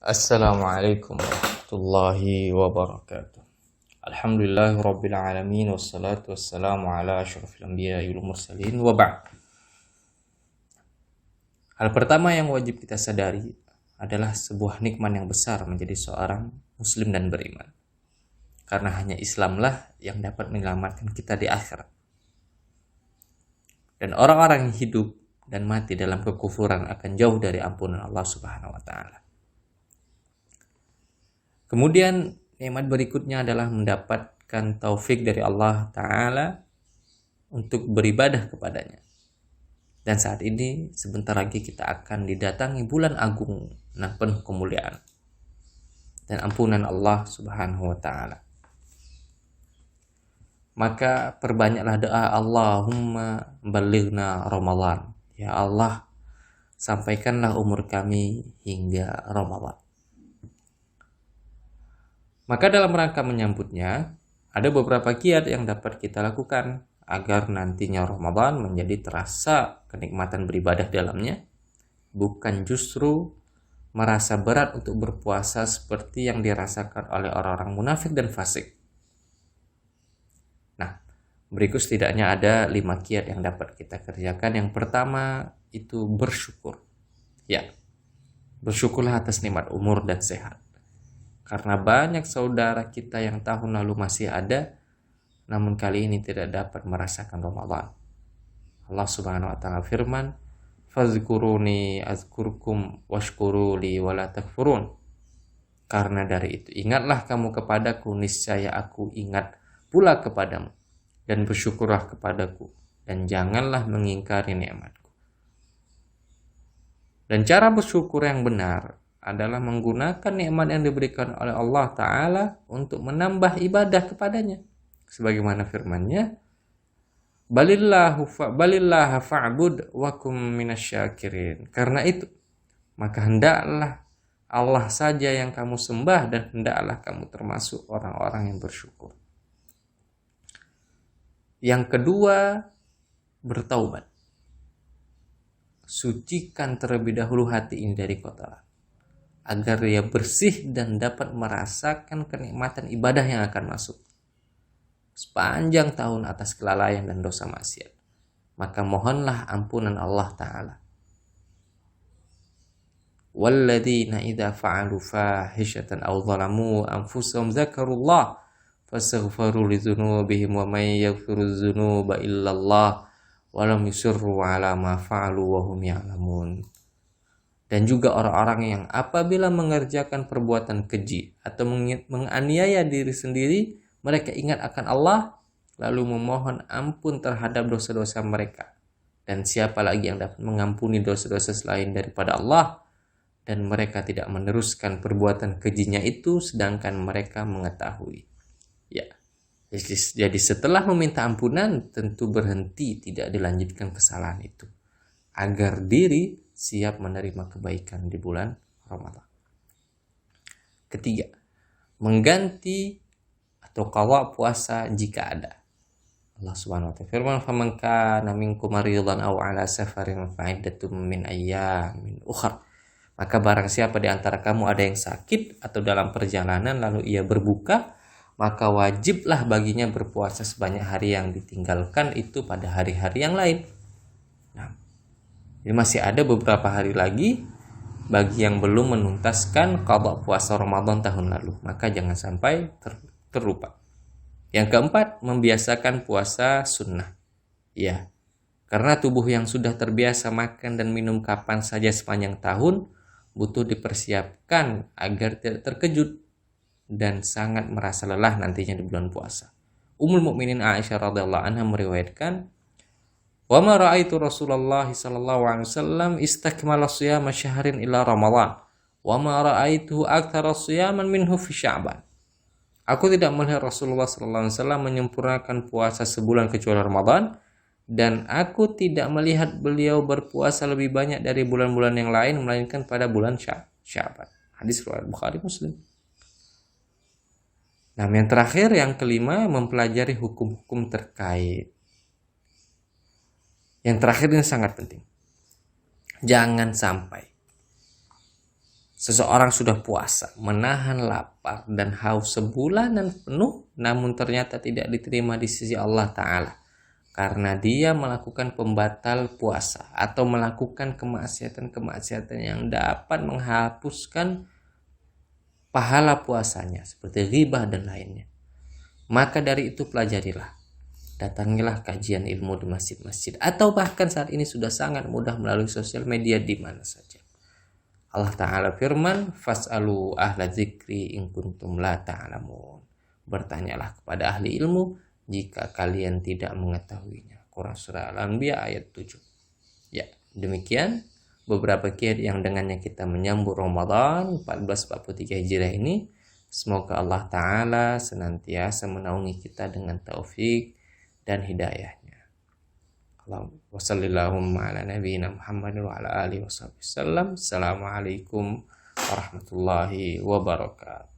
Assalamualaikum warahmatullahi wabarakatuh. Alhamdulillahirabbil alamin wassalatu wassalamu ala asyrofil anbiya'i wal mursalin wa ba'd. Hal pertama yang wajib kita sadari adalah sebuah nikmat yang besar menjadi seorang muslim dan beriman. Karena hanya Islamlah yang dapat menyelamatkan kita di akhirat. Dan orang-orang yang hidup dan mati dalam kekufuran akan jauh dari ampunan Allah Subhanahu wa taala. Kemudian nikmat berikutnya adalah mendapatkan taufik dari Allah Ta'ala untuk beribadah kepadanya. Dan saat ini sebentar lagi kita akan didatangi bulan agung dan penuh kemuliaan dan ampunan Allah Subhanahu wa Ta'ala. Maka perbanyaklah doa Allahumma balighna Ramadan. Ya Allah, sampaikanlah umur kami hingga Ramadan. Maka dalam rangka menyambutnya, ada beberapa kiat yang dapat kita lakukan agar nantinya Ramadan menjadi terasa kenikmatan beribadah dalamnya, bukan justru merasa berat untuk berpuasa seperti yang dirasakan oleh orang-orang munafik dan fasik. Nah, berikut setidaknya ada 5 kiat yang dapat kita kerjakan. Yang pertama itu bersyukur. Ya, bersyukurlah atas nikmat umur dan sehat. Karena banyak saudara kita yang tahun lalu masih ada, namun kali ini tidak dapat merasakan Ramadan. Allah Subhanahu wa taala firman, "Fazkuruni azkurkum washkuruli wala takfurun." Karena dari itu, ingatlah kamu kepadaku, niscaya aku ingat pula kepadamu, dan bersyukurlah kepadaku, dan janganlah mengingkari nikmatku. Dan cara bersyukur yang benar adalah menggunakan nikmat yang diberikan oleh Allah Ta'ala untuk menambah ibadah kepadanya. Sebagaimana firman-Nya, Balillaha fa'bud wa kum minasyakirin. Karena itu, maka hendaklah Allah saja yang kamu sembah dan hendaklah kamu termasuk orang-orang yang bersyukur. Yang kedua, bertaubat. Sucikan terlebih dahulu hati ini dari kotoran, agar dia bersih dan dapat merasakan kenikmatan ibadah yang akan masuk sepanjang tahun atas kelalaian dan dosa maksiat. Maka mohonlah ampunan Allah Ta'ala. Walladzina idza fa'alu fahishatan aw zalamu anfusahum dzakarullah fastaghfiru lidzunubihim wa may yaghfiru dzunuba illallah wa lam yusirru 'ala ma fa'alu wa hum ya'lamun. Dan juga orang-orang yang apabila mengerjakan perbuatan keji atau menganiaya diri sendiri, mereka ingat akan Allah, lalu memohon ampun terhadap dosa-dosa mereka. Dan siapa lagi yang dapat mengampuni dosa-dosa selain daripada Allah? Dan mereka tidak meneruskan perbuatan kejinya itu, sedangkan mereka mengetahui. Ya, jadi setelah meminta ampunan, tentu berhenti, tidak dilanjutkan kesalahan itu, agar diri siap menerima kebaikan di bulan Ramadan. Ketiga, mengganti atau qadha puasa jika ada. Allah Subhanahu wa taala firman, "Faman kana minkum maridan aw 'ala safarin fa'iddatun min ayyamin ukhra." Maka barang siapa di antara kamu ada yang sakit atau dalam perjalanan lalu ia berbuka, maka wajiblah baginya berpuasa sebanyak hari yang ditinggalkan itu pada hari-hari yang lain. Jadi masih ada beberapa hari lagi bagi yang belum menuntaskan qadha puasa Ramadan tahun lalu. Maka jangan sampai terlupa. Yang keempat, membiasakan puasa sunnah. Ya, karena tubuh yang sudah terbiasa makan dan minum kapan saja sepanjang tahun butuh dipersiapkan agar tidak terkejut dan sangat merasa lelah nantinya di bulan puasa. Ummul Mukminin Aisyah radhiyallahu anha meriwayatkan, "Wa ma ra'aitu Rasulullah sallallahu alaihi wasallam istakmala shiyama syahrin ila Ramadan, wa ma ra'aitu aktsara shiyaman minhu fi Sya'ban." Aku tidak melihat Rasulullah sallallahu alaihi wasallam menyempurnakan puasa sebulan kecuali Ramadan, dan aku tidak melihat beliau berpuasa lebih banyak dari bulan-bulan yang lain melainkan pada bulan Sya'ban. Hadis riwayat Bukhari Muslim. Nah, yang terakhir, yang kelima, mempelajari hukum-hukum terkait. Yang terakhir ini sangat penting. Jangan sampai Seseorang sudah puasa, menahan lapar dan haus sebulanan penuh, namun ternyata tidak diterima di sisi Allah Ta'ala. Karena dia melakukan pembatal puasa atau melakukan kemaksiatan-kemaksiatan yang dapat menghapuskan pahala puasanya, seperti ghibah dan lainnya. Maka dari itu pelajarilah. Datangilah kajian ilmu di masjid-masjid. Atau bahkan saat ini sudah sangat mudah melalui sosial media di mana saja. Allah Ta'ala firman, fas'alu ahla zikri in kuntum la ta'lamun. Bertanyalah kepada ahli ilmu jika kalian tidak mengetahuinya. Quran Surah Al-Anbiya ayat 7. Ya, demikian beberapa kiat yang dengannya kita menyambut Ramadan 1443 Hijriah ini. Semoga Allah Ta'ala senantiasa menaungi kita dengan taufik dan hidayahnya. Wassalamualaikum warahmatullahi wabarakatuh.